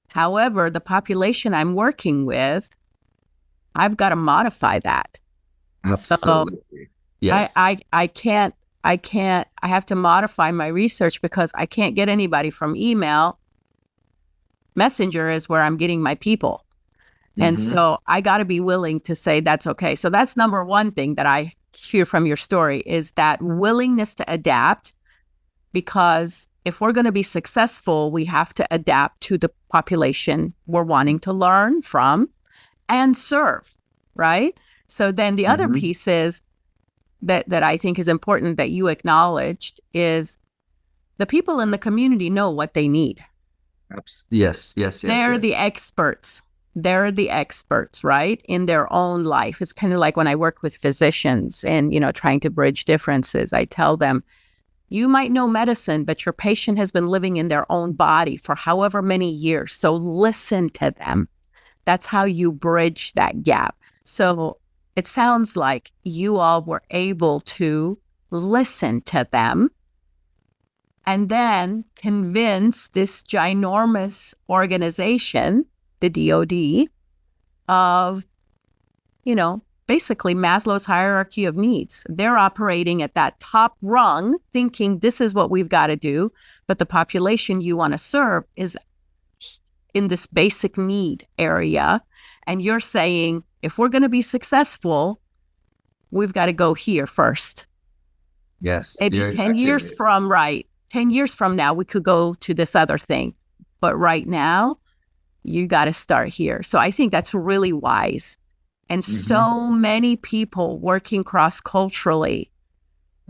However, the population I'm working with, I've got to modify that. Absolutely. So yes. I have to modify my research because I can't get anybody from email. Messenger is where I'm getting my people. And so I got to be willing to say that's okay. So that's number one thing that I hear from your story is that willingness to adapt, because if we're going to be successful, we have to adapt to the population we're wanting to learn from and serve, right? So then the other piece is that I think is important that you acknowledged is the people in the community know what they need. Yes. They're the experts. They're the experts, right? In their own life. It's kind of like when I work with physicians and, trying to bridge differences. I tell them, you might know medicine, but your patient has been living in their own body for however many years. So listen to them. That's how you bridge that gap. So it sounds like you all were able to listen to them and then convince this ginormous organization, the DoD, of, basically Maslow's hierarchy of needs. They're operating at that top rung, thinking this is what we've got to do, but the population you want to serve is in this basic need area. And you're saying, if we're going to be successful, we've got to go here first. Yes. Maybe 10 years from 10 years from now, we could go to this other thing. But right now, you got to start here. So I think that's really wise. And so many people working cross-culturally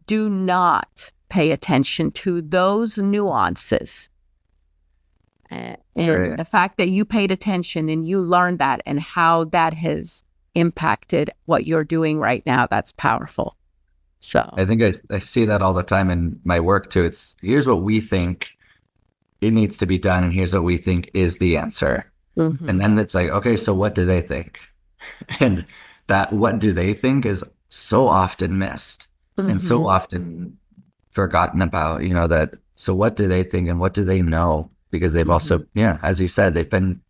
do not pay attention to those nuances. And the fact that you paid attention and you learned that and how that has impacted what you're doing right now, that's powerful. So I think I see that all the time in my work too. It's here's what we think it needs to be done, and here's what we think is the answer. And then it's like, okay, so what do they think? And that what do they think is so often missed and so often forgotten about, that. So what do they think and what do they know? Because they've also, as you said, they've been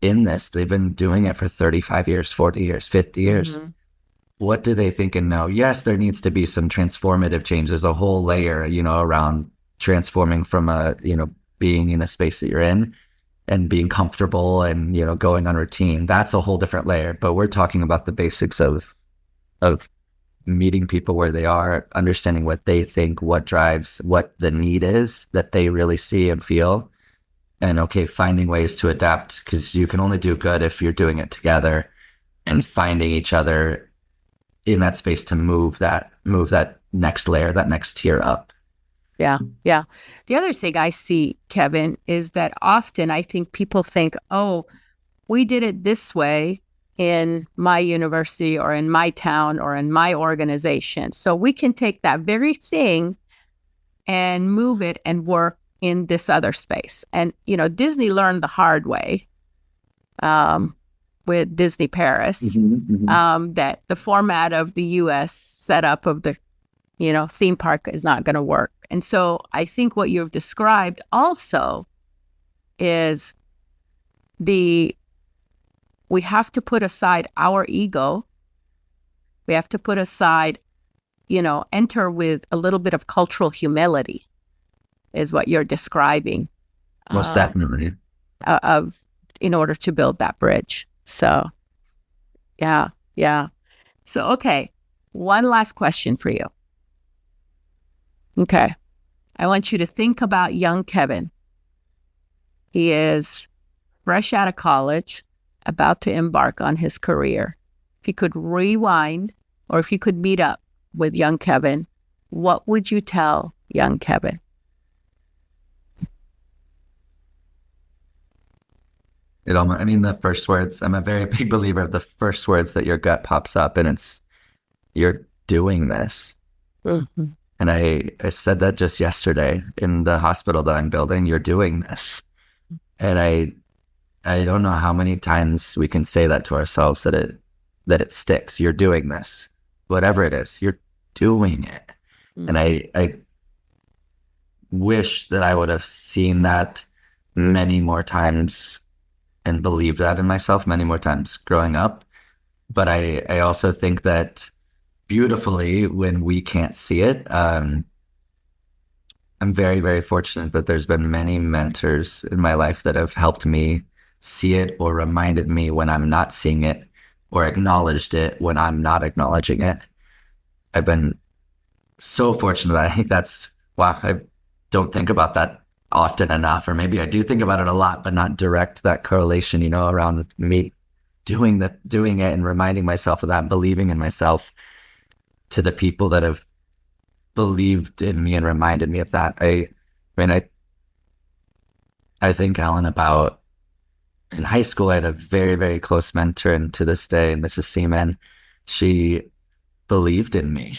in this, they've been doing it for 35 years, 40 years, 50 years. What do they think and know? Yes, there needs to be some transformative change. There's a whole layer, around transforming from being in a space that you're in and being comfortable and, going on routine. That's a whole different layer. But we're talking about the basics of meeting people where they are, understanding what they think, what drives, what the need is that they really see and feel. And finding ways to adapt, because you can only do good if you're doing it together and finding each other in that space to move that next layer, that next tier up. Yeah. The other thing I see, Kevin, is that often I think people think, oh, we did it this way in my university or in my town or in my organization. So we can take that very thing and move it and work in this other space. And, Disney learned the hard way with Disney Paris, that the format of the U.S. setup of the, theme park is not going to work. And so I think what you've described also is we have to put aside our ego. We have to put aside, enter with a little bit of cultural humility is what you're describing. Most definitely. In order to build that bridge. So, yeah. So, okay. One last question for you. Okay. I want you to think about young Kevin. He is fresh out of college, about to embark on his career. If you could rewind, or if you could meet up with young Kevin, what would you tell young Kevin? The first words, I'm a very big believer of the first words that your gut pops up, and it's, you're doing this. And I said that just yesterday in the hospital that I'm building, you're doing this. And I don't know how many times we can say that to ourselves that it sticks. You're doing this, whatever it is, you're doing it. And I wish that I would have seen that many more times and believed that in myself many more times growing up. But I also think that beautifully, when we can't see it, I'm very, very fortunate that there's been many mentors in my life that have helped me see it, or reminded me when I'm not seeing it, or acknowledged it when I'm not acknowledging it. I've been so fortunate that I think that's, wow, I don't think about that often enough, or maybe I do think about it a lot, but not direct that correlation, around me doing it and reminding myself of that, and believing in myself, to the people that have believed in me and reminded me of that. I mean, I think, Ellen, about in high school, I had a very, very close mentor, and to this day, Mrs. Seaman, she believed in me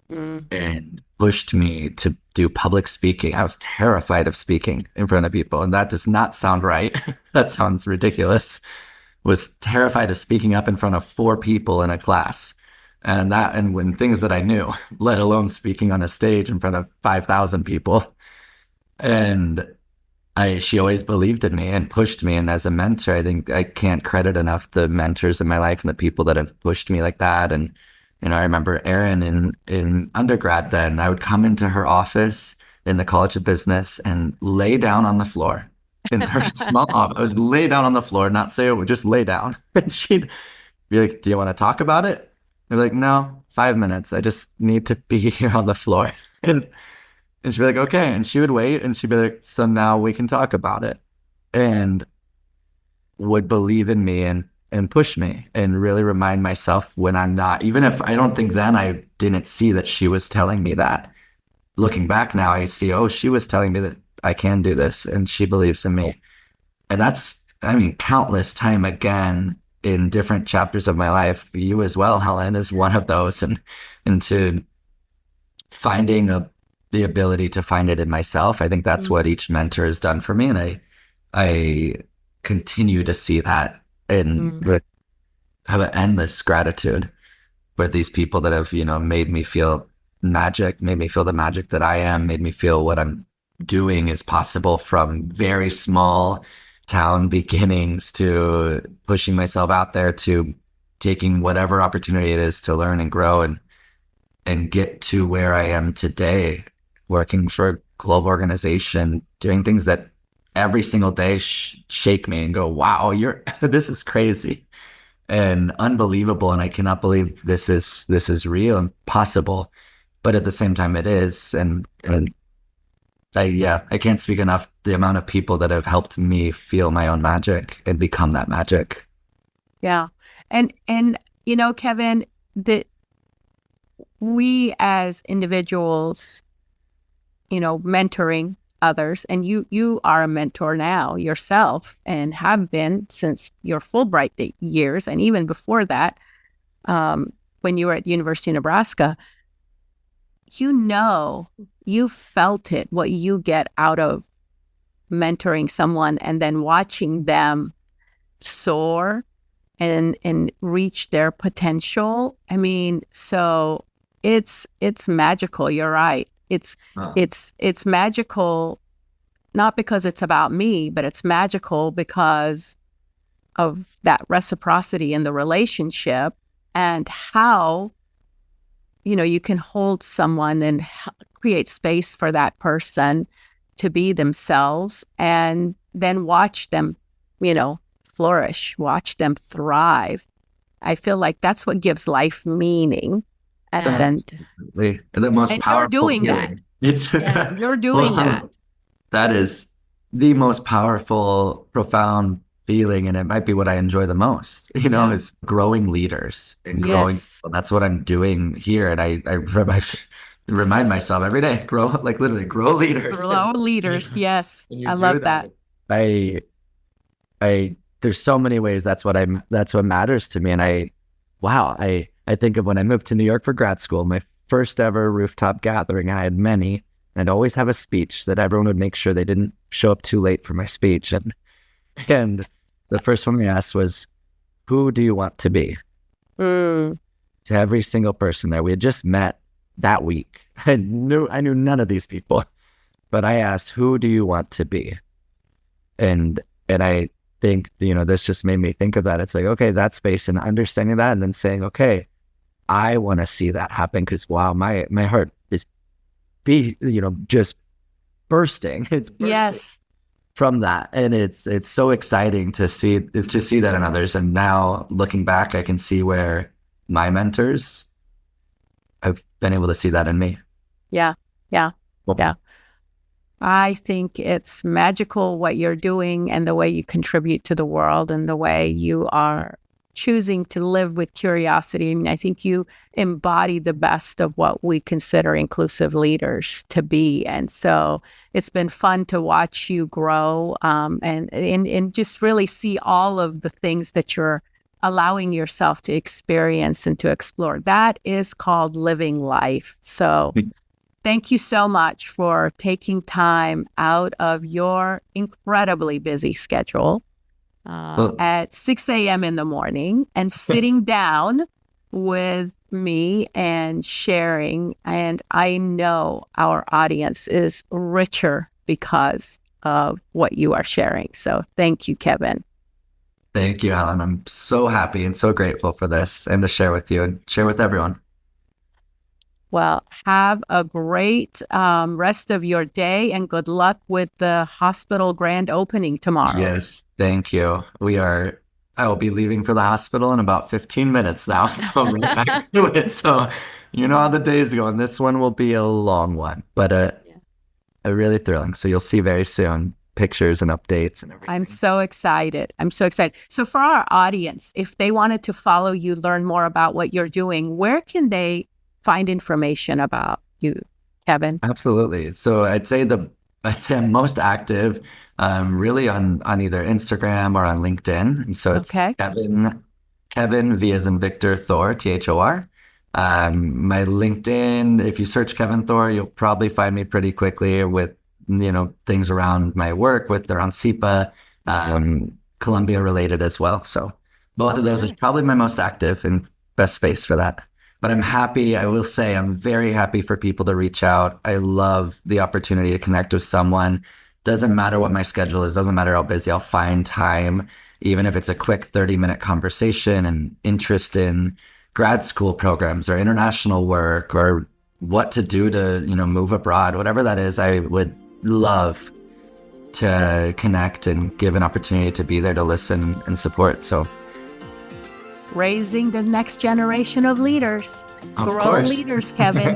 and pushed me to do public speaking. I was terrified of speaking in front of people, and that does not sound right. That sounds ridiculous. Was terrified of speaking up in front of 4 people in a class, and when things that I knew, let alone speaking on a stage in front of 5,000 people. And she always believed in me and pushed me. And as a mentor, I think I can't credit enough the mentors in my life and the people that have pushed me like that. And I remember Erin in undergrad. Then I would come into her office in the College of Business and lay down on the floor in her small office. I would lay down on the floor, not say it, would just lay down. And she'd be like, "Do you want to talk about it?" I'd be like, "No, 5 minutes. I just need to be here on the floor." And she'd be like, "Okay." And she would wait, and she'd be like, "So now we can talk about it." And would believe in me and push me and really remind myself when I'm not, even if I don't think then I didn't see that she was telling me that. Looking back now, I see, oh, she was telling me that I can do this, and she believes in me. And that's, I mean, countless time again in different chapters of my life. You as well, Helen, is one of those. And to finding the ability to find it in myself. I think that's what each mentor has done for me. And I continue to see that and have an endless gratitude for these people that have, made me feel magic, made me feel the magic that I am, made me feel what I'm doing is possible, from very small town beginnings to pushing myself out there to taking whatever opportunity it is to learn and grow and get to where I am today, working for a global organization, doing things that every single day shake me and go, wow, this is crazy and unbelievable. And I cannot believe this is real and possible. But at the same time, it is. And I can't speak enough the amount of people that have helped me feel my own magic and become that magic. Yeah. And Kevin, that we as individuals, mentoring others, and you are a mentor now yourself and have been since your Fulbright years, and even before that, when you were at University of Nebraska, you felt it, what you get out of mentoring someone and then watching them soar and reach their potential. I mean, so it's magical. You're right. It's magical, not because it's about me, but it's magical because of that reciprocity in the relationship and how, you can hold someone and create space for that person to be themselves and then watch them, flourish, watch them thrive. I feel like that's what gives life meaning. And the most powerful you're doing feeling. You're doing that. That is the most powerful, profound feeling, and it might be what I enjoy the most. Is growing leaders and growing. Yes. That's what I'm doing here, and I remind myself every day, literally grow leaders. Grow leaders. Yes, I love that. I there's so many ways that's what matters to me, and I think of when I moved to New York for grad school, my first ever rooftop gathering. I had many. I'd always have a speech that everyone would make sure they didn't show up too late for my speech. And the first one I asked was, who do you want to be? To every single person there. We had just met that week. I knew none of these people, but I asked, who do you want to be? And I think, this just made me think of that. It's like, okay, that space and understanding that, and then saying, okay, I want to see that happen, because wow, my heart is just bursting. It's bursting. Yes. From that. And it's so exciting to see that in others. And now looking back, I can see where my mentors have been able to see that in me. Yeah. Yeah. Well, Yeah. I think it's magical what you're doing and the way you contribute to the world and the way you are choosing to live with curiosity. I mean, I think you embody the best of what we consider inclusive leaders to be. And so it's been fun to watch you grow and just really see all of the things that you're allowing yourself to experience and to explore. That is called living life. So thank you so much for taking time out of your incredibly busy schedule at 6 a.m. in the morning and sitting down with me and sharing. And I know our audience is richer because of what you are sharing. So thank you, Kevin. Thank you, Helen. I'm so happy and so grateful for this and to share with you and share with everyone. Well, have a great rest of your day and good luck with the hospital grand opening tomorrow. Yes, thank you. I will be leaving for the hospital in about 15 minutes now, so I'm right back to it. So you know how the days go, and this one will be a long one, but a really thrilling. So you'll see very soon pictures and updates and everything. I'm so excited. So for our audience, if they wanted to follow you, learn more about what you're doing, where can they find information about you, Kevin? Absolutely. So I'd say I'm most active really on either Instagram or on LinkedIn. And so it's Kevin V as in Victor Thor, Thor. My LinkedIn, if you search Kevin Thor, you'll probably find me pretty quickly with, things around my work around CEPA, Columbia related as well. So both of those is probably my most active and best space for that. But I will say I'm very happy for people to reach out. I love the opportunity to connect with someone. Doesn't matter what my schedule is, doesn't matter how busy, I'll find time, even if it's a quick 30-minute conversation and interest in grad school programs or international work or what to do to, move abroad, whatever that is. I would love to connect and give an opportunity to be there to listen and support. So raising the next generation of leaders. Grow leaders, Kevin.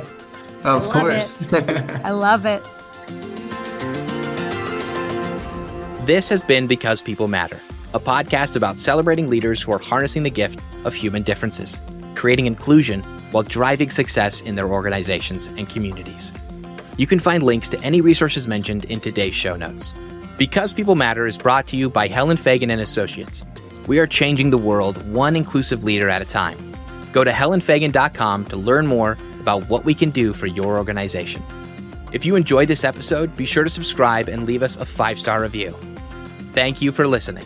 Of course. I love it. This has been Because People Matter, a podcast about celebrating leaders who are harnessing the gift of human differences, creating inclusion while driving success in their organizations and communities. You can find links to any resources mentioned in today's show notes. Because People Matter is brought to you by Helen Fagan and Associates. We are changing the world one inclusive leader at a time. Go to helenfagan.com to learn more about what we can do for your organization. If you enjoyed this episode, be sure to subscribe and leave us a 5-star review. Thank you for listening.